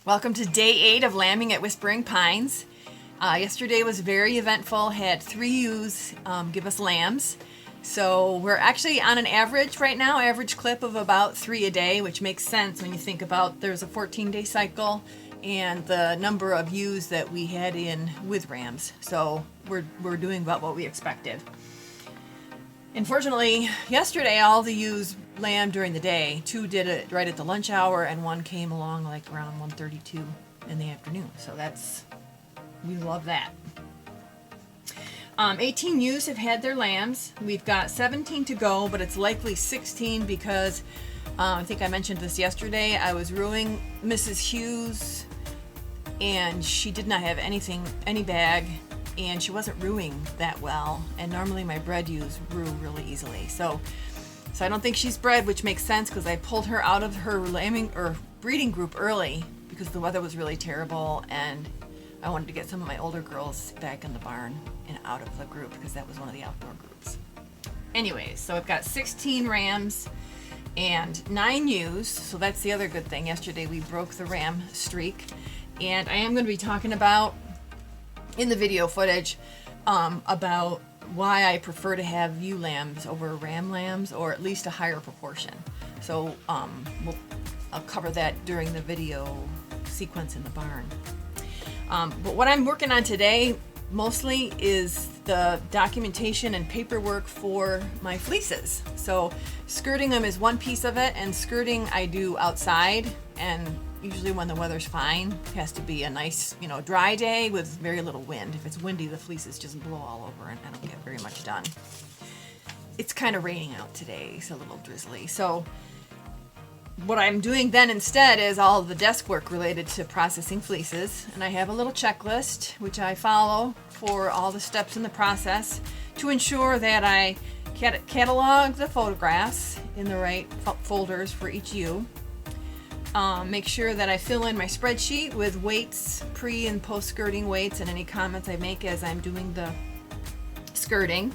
Welcome to day 8 of lambing at Whispering Pines. Yesterday was very eventful, had 3 ewes give us lambs. So we're actually on an average right now, average clip of about 3 a day, which makes sense when you think about there's a 14-day cycle and the number of ewes that we had in with rams. So we're doing about what we expected. Unfortunately, yesterday all the ewes lambed during the day. 2 did it right at the lunch hour, and 1 came along like around 1:32 in the afternoon. So we love that. 18 ewes have had their lambs. We've got 17 to go, but it's likely 16 because I think I mentioned this yesterday. I was ruining Mrs. Hughes, and she did not have any bag, and she wasn't ruing that well. And normally my bred ewes rue really easily. So I don't think she's bred, which makes sense because I pulled her out of her lambing or breeding group early because the weather was really terrible, and I wanted to get some of my older girls back in the barn and out of the group because that was one of the outdoor groups. Anyways, so I've got 16 rams and 9 ewes, so that's the other good thing. Yesterday we broke the ram streak, and I am going to be talking about in the video footage about why I prefer to have ewe lambs over ram lambs, or at least a higher proportion. So I'll cover that during the video sequence in the barn. But what I'm working on today mostly is the documentation and paperwork for my fleeces. So skirting them is one piece of it, and skirting I do outside, and usually when the weather's fine. It has to be a nice, dry day with very little wind. If it's windy, the fleeces just blow all over and I don't get very much done. It's kind of raining out today, it's a little drizzly. So what I'm doing then instead is all the desk work related to processing fleeces, and I have a little checklist which I follow for all the steps in the process to ensure that I catalog the photographs in the right folders for each ewe. Make sure that I fill in my spreadsheet with weights, pre and post skirting weights, and any comments I make as I'm doing the skirting.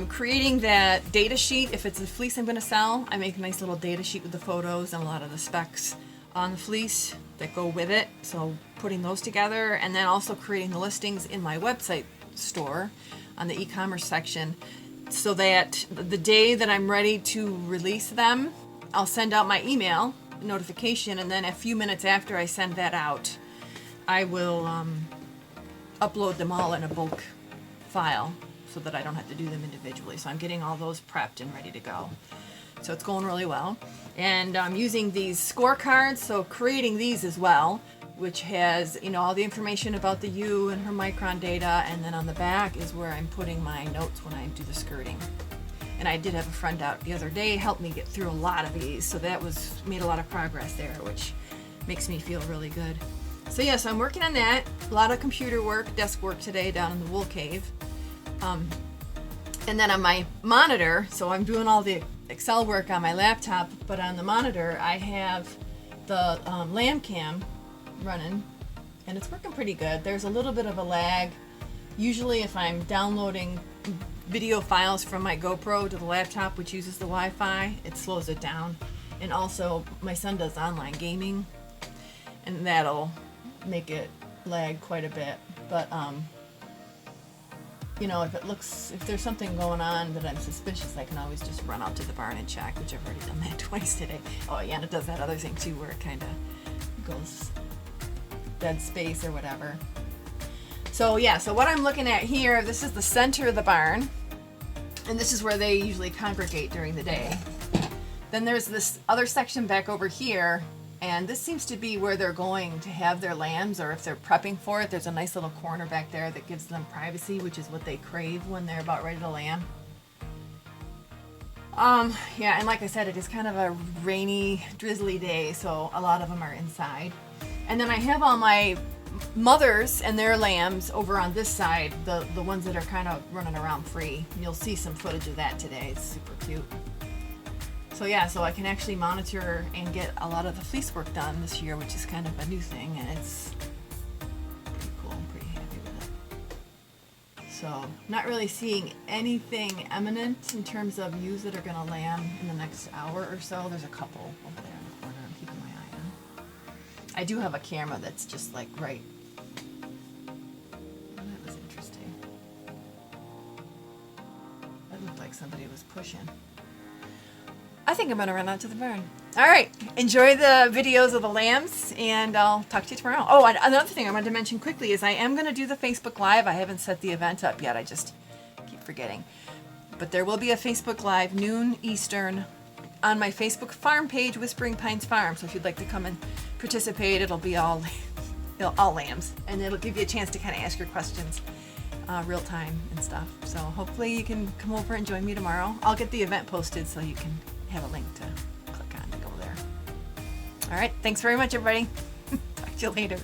Creating that data sheet. If it's a fleece I'm going to sell, I make a nice little data sheet with the photos and a lot of the specs on the fleece that go with it. So putting those together, and then also creating the listings in my website store on the e-commerce section, so that the day that I'm ready to release them, I'll send out my email notification, and then a few minutes after I send that out, I will upload them all in a bulk file so that I don't have to do them individually. So I'm getting all those prepped and ready to go. So it's going really well. And I'm using these scorecards, so creating these as well, which has all the information about the ewe and her micron data, and then on the back is where I'm putting my notes when I do the skirting. And I did have a friend out the other day help me get through a lot of these, so that made a lot of progress there, which makes me feel really good. So yes, I'm working on that. A lot of computer work, desk work today down in the wool cave. And then on my monitor, so I'm doing all the Excel work on my laptop, but on the monitor I have the lamb cam running, and it's working pretty good. There's a little bit of a lag. Usually if I'm downloading video files from my GoPro to the laptop, which uses the Wi-Fi, it slows it down. And also my son does online gaming, and that'll make it lag quite a bit. But if there's something going on that I'm suspicious, I can always just run out to the barn and check, which I've already done that twice today. Oh yeah, and it does that other thing too where it kind of goes dead space or whatever. So yeah, so what I'm looking at here, this is the center of the barn, and this is where they usually congregate during the day. Then there's this other section back over here, and this seems to be where they're going to have their lambs, or if they're prepping for it. There's a nice little corner back there that gives them privacy, which is what they crave when they're about ready to lamb. Yeah, and like I said, it is kind of a rainy, drizzly day, so a lot of them are inside. And then I have all my mothers and their lambs over on this side, the ones that are kind of running around free. And you'll see some footage of that today. It's super cute. So yeah, so I can actually monitor and get a lot of the fleece work done this year, which is kind of a new thing, and it's pretty cool. I'm pretty happy with it. So not really seeing anything imminent in terms of ewes that are going to lamb in the next hour or so. There's a couple over there in the corner I'm keeping my eye on. I do have a camera that's just like right. Oh, that was interesting. That looked like somebody was pushing. I think I'm gonna run out to the barn. All right, enjoy the videos of the lambs, and I'll talk to you tomorrow. Oh, and another thing I wanted to mention quickly is I am gonna do the Facebook Live. I haven't set the event up yet. I just keep forgetting. But there will be a Facebook Live, noon Eastern, on my Facebook farm page, Whispering Pines Farm. So if you'd like to come and participate, it'll be all lambs, and it'll give you a chance to kind of ask your questions real time and stuff. So hopefully you can come over and join me tomorrow. I'll get the event posted so you can have a link to click on to go there. All right, thanks very much, everybody. Talk to you later.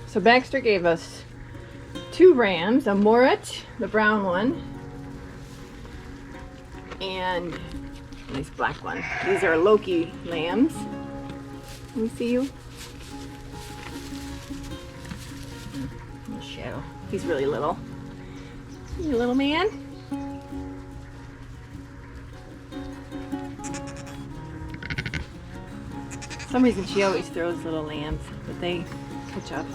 So Baxter gave us 2 rams, a Morit, the brown one, and this black one. These are Loki lambs. Let me see you. In the shadow. He's really little. You little man. For some reason she always throws little lambs, but they catch up.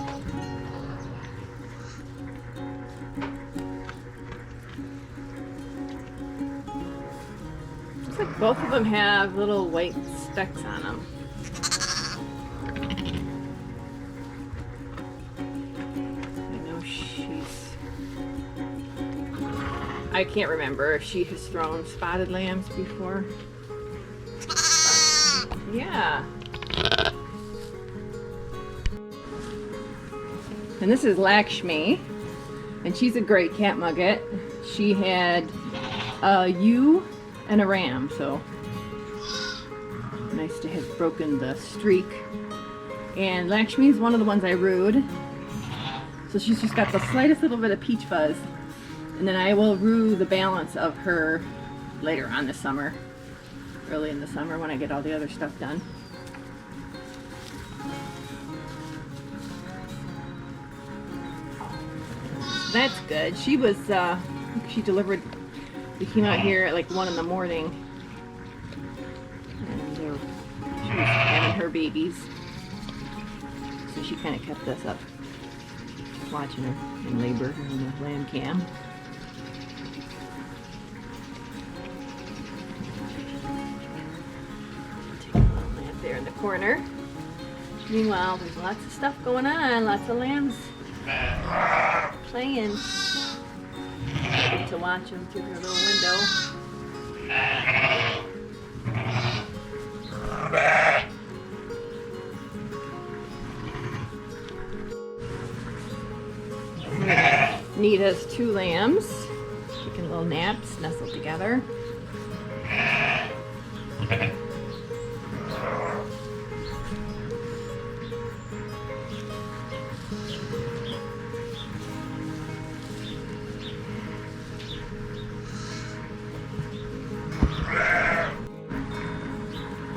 Looks like both of them have little white specks on them. I can't remember if she has thrown spotted lambs before. Yeah. And this is Lakshmi. And she's a great cat mugget. She had a ewe and a ram, so nice to have broken the streak. And Lakshmi is one of the ones I rooed. So she's just got the slightest little bit of peach fuzz. And then I will roo the balance of her later on this summer. Early in the summer when I get all the other stuff done. That's good. She was, she delivered, we came out here at like 1 in the morning. And she was having her babies. So she kind of kept us up, watching her in labor in the lamb cam. Take a little lamp there in the corner. Meanwhile, there's lots of stuff going on, lots of lambs playing. I get to watch them through their little window. Nita's 2 lambs taking little naps, nestled together.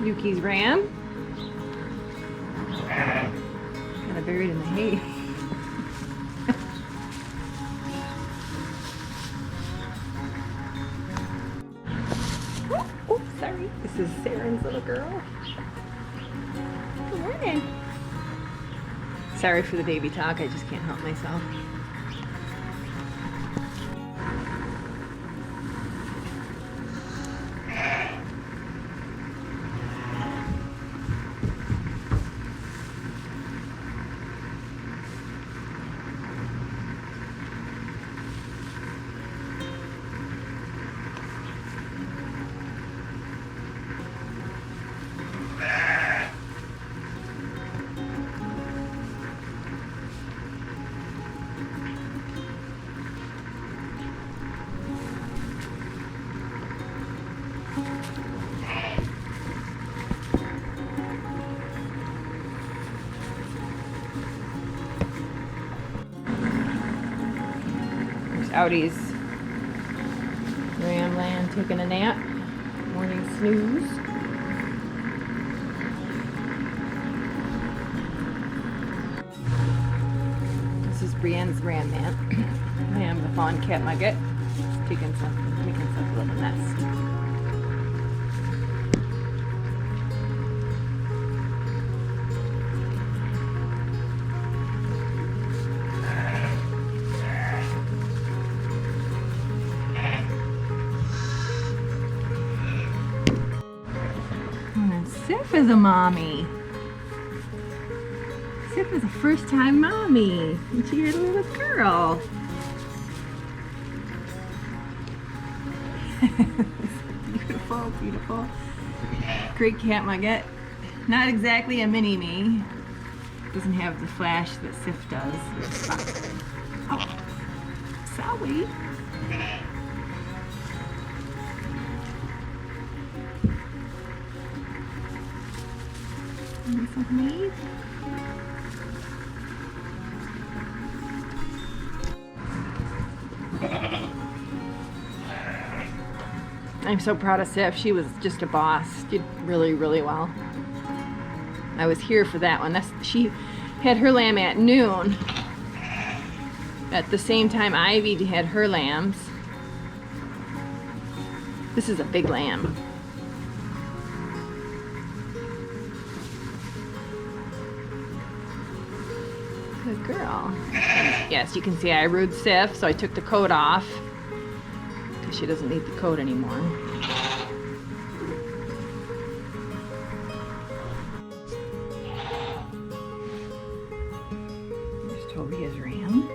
Yuki's ram. Kind of buried in the hay. Oh, sorry. This is Saren's little girl. Good morning. Sorry for the baby talk. I just can't help myself. Audie's Ramland taking a nap. Morning snooze. This is Brienne's ram man. I am the fawn cat mugget. Making some little nest. Sif is a mommy. Sif is a first-time mommy. And she's a little girl. Beautiful, beautiful. Great cat mugget. Not exactly a mini-me. Doesn't have the flash that Sif does. Oh, sorry. Of me. I'm so proud of Sif. She was just a boss. Did really, really well. I was here for that one. She had her lamb at noon. At the same time Ivy had her lambs. This is a big lamb. Good girl. Yes, you can see I rooed Sif, so I took the coat off because she doesn't need the coat anymore. There's Tobia's ram.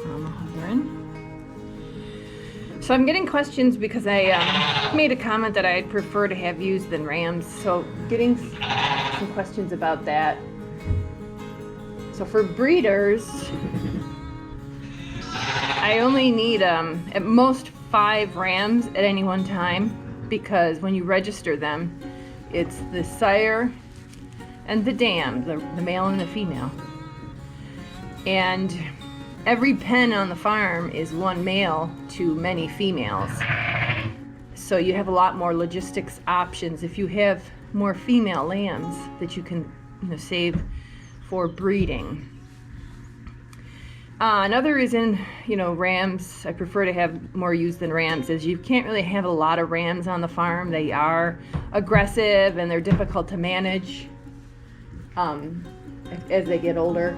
Mama hovering. So I'm getting questions because I made a comment that I'd prefer to have ewes than rams. So getting some questions about that. So for breeders, only need at most 5 rams at any one time, because when you register them, it's the sire and the dam, the male and the female. And every pen on the farm is 1 male to many females. So you have a lot more logistics options if you have more female lambs that you can, save for breeding. Another reason, rams, I prefer to have more ewes than rams, is you can't really have a lot of rams on the farm. They are aggressive and they're difficult to manage as they get older.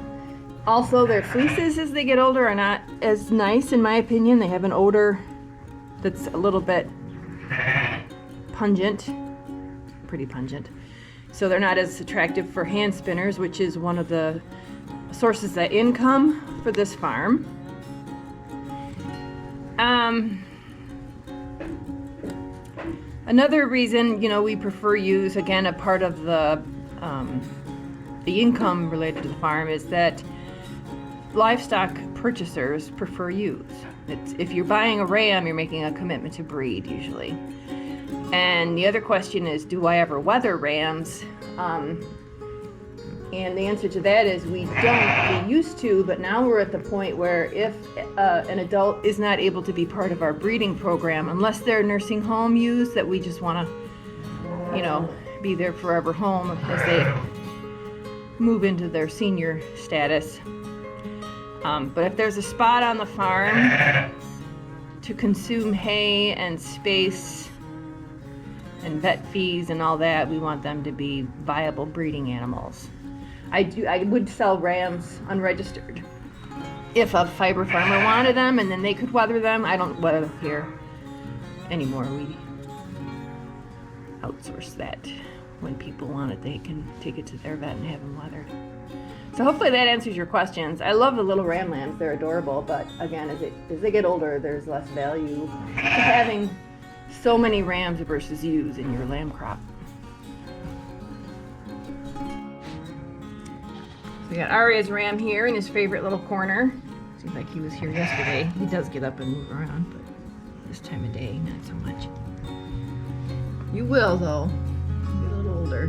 Also, their fleeces as they get older are not as nice, in my opinion. They have an odor that's a little bit pungent, pretty pungent. So they're not as attractive for hand spinners, which is one of the sources of income for this farm. Another reason, we prefer ewes, again, a part of the income related to the farm, is that livestock purchasers prefer ewes. If you're buying a ram, you're making a commitment to breed usually. And the other question is, do I ever wether rams? And the answer to that is we don't. We used to, but now we're at the point where if an adult is not able to be part of our breeding program, unless they're nursing home ewes that we just want to, be their forever home as they move into their senior status. But if there's a spot on the farm to consume hay and space and vet fees and all that, we want them to be viable breeding animals. I would sell rams unregistered if a fiber farmer wanted them, and then they could wether them. I don't wether them here anymore. We outsource that. When people want it, they can take it to their vet and have them weathered. So hopefully that answers your questions. I love the little ram lambs. They're adorable, but again, as they get older, there's less value to having so many rams versus ewes in your lamb crop. We got Arya's ram here in his favorite little corner. Seems like he was here yesterday. He does get up and move around, but this time of day, not so much. You will, though. Get a little older.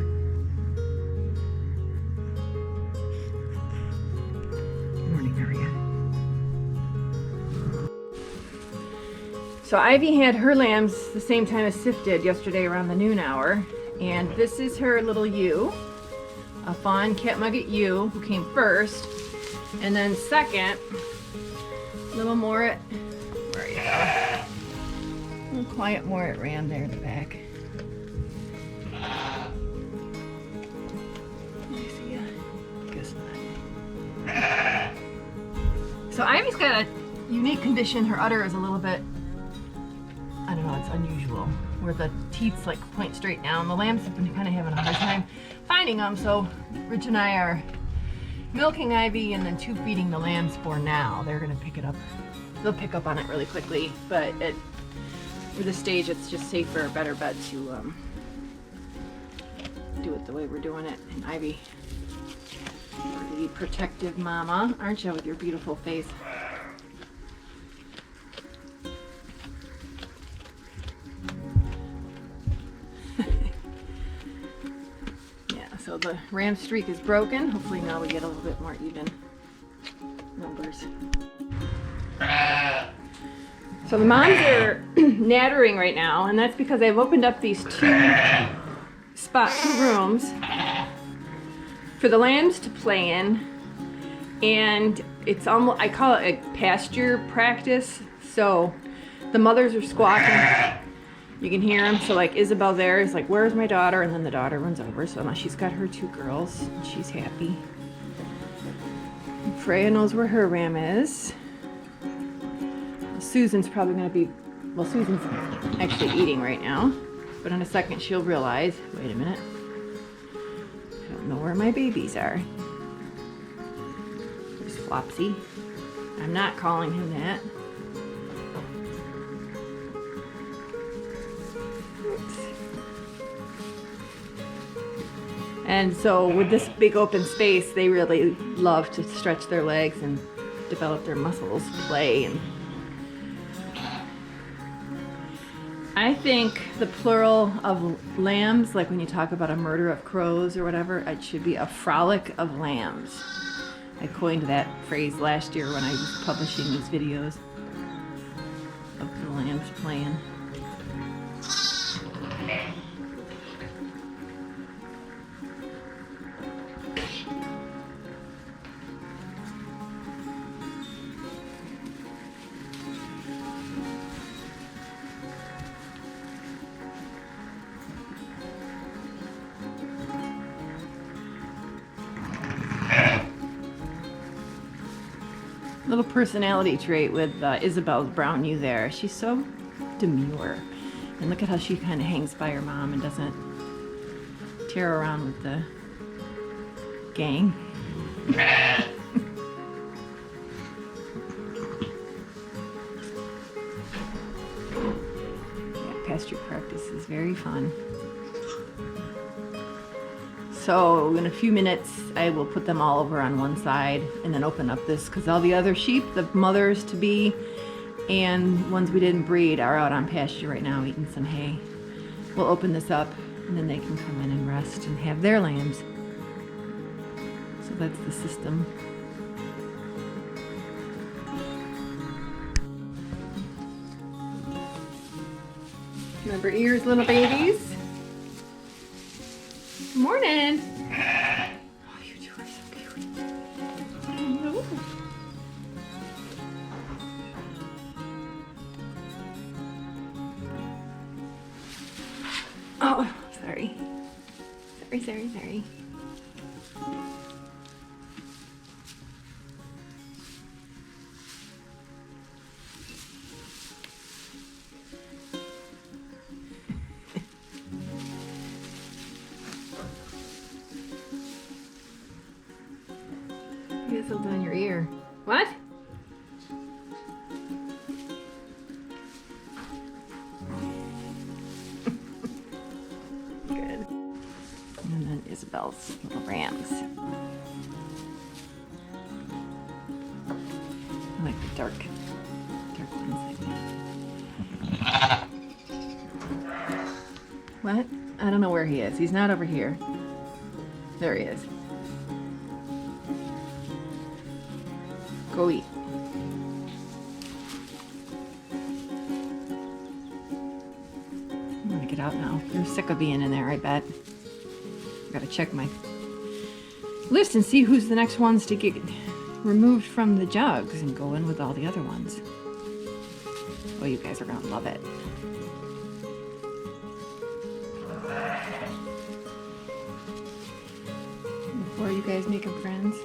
Good morning, Arya. So Ivy had her lambs the same time as Sif did yesterday around the noon hour. And this is her little ewe. A fawn catmugget ewe who came first, and then second, little Morit. Where are you go? Little quiet Morit ram there in the back. Let me see ya. Guess not. So Ivy's got a unique condition. Her udder is a little bit, I don't know, it's unusual, where the teeth like point straight down. The lambs have been kind of having a hard time finding them, so Rich and I are milking Ivy and then tube feeding the lambs for now. They're gonna pick it up. They'll pick up on it really quickly, but at this stage it's just safer, better bet to do it the way we're doing it. And Ivy, pretty protective mama, aren't you, with your beautiful face? So the ram streak is broken. Hopefully now we get a little bit more even numbers. So the moms are nattering right now, and that's because I've opened up these two rooms for the lambs to play in, and it's almost, I call it a pasture practice. So the mothers are squawking. You can hear them. So like Isabel there is like, where's my daughter? And then the daughter runs over. So now she's got her 2 girls and she's happy. And Freya knows where her ram is. Susan's probably going to be, well, Susan's actually eating right now. But in a second she'll realize, wait a minute, I don't know where my babies are. There's Flopsy. I'm not calling him that. And so with this big open space, they really love to stretch their legs and develop their muscles, play, and I think the plural of lambs, like when you talk about a murder of crows or whatever, it should be a frolic of lambs. I coined that phrase last year when I was publishing these videos of the lambs playing. Little personality trait with Isabel's brown ewe there. She's so demure. And look at how she kind of hangs by her mom and doesn't tear around with the gang. Yeah, pasture practice is very fun. So in a few minutes, I will put them all over on one side and then open up this because all the other sheep, the mothers to be and ones we didn't breed, are out on pasture right now eating some hay. We'll open this up and then they can come in and rest and have their lambs. So that's the system. Remember ears, little babies? Good morning. Oh, you two are so cute. Hello. Oh, sorry. Sorry. You guys hold on your ear. What? Good. And then Isabel's little rams. I like the dark ones. What? I don't know where he is. He's not over here. There he is. Go eat. I'm gonna get out now. They're sick of being in there, I bet. Gotta check my list and see who's the next ones to get removed from the jugs and go in with all the other ones. Oh, you guys are gonna love it. Before you guys make them friends.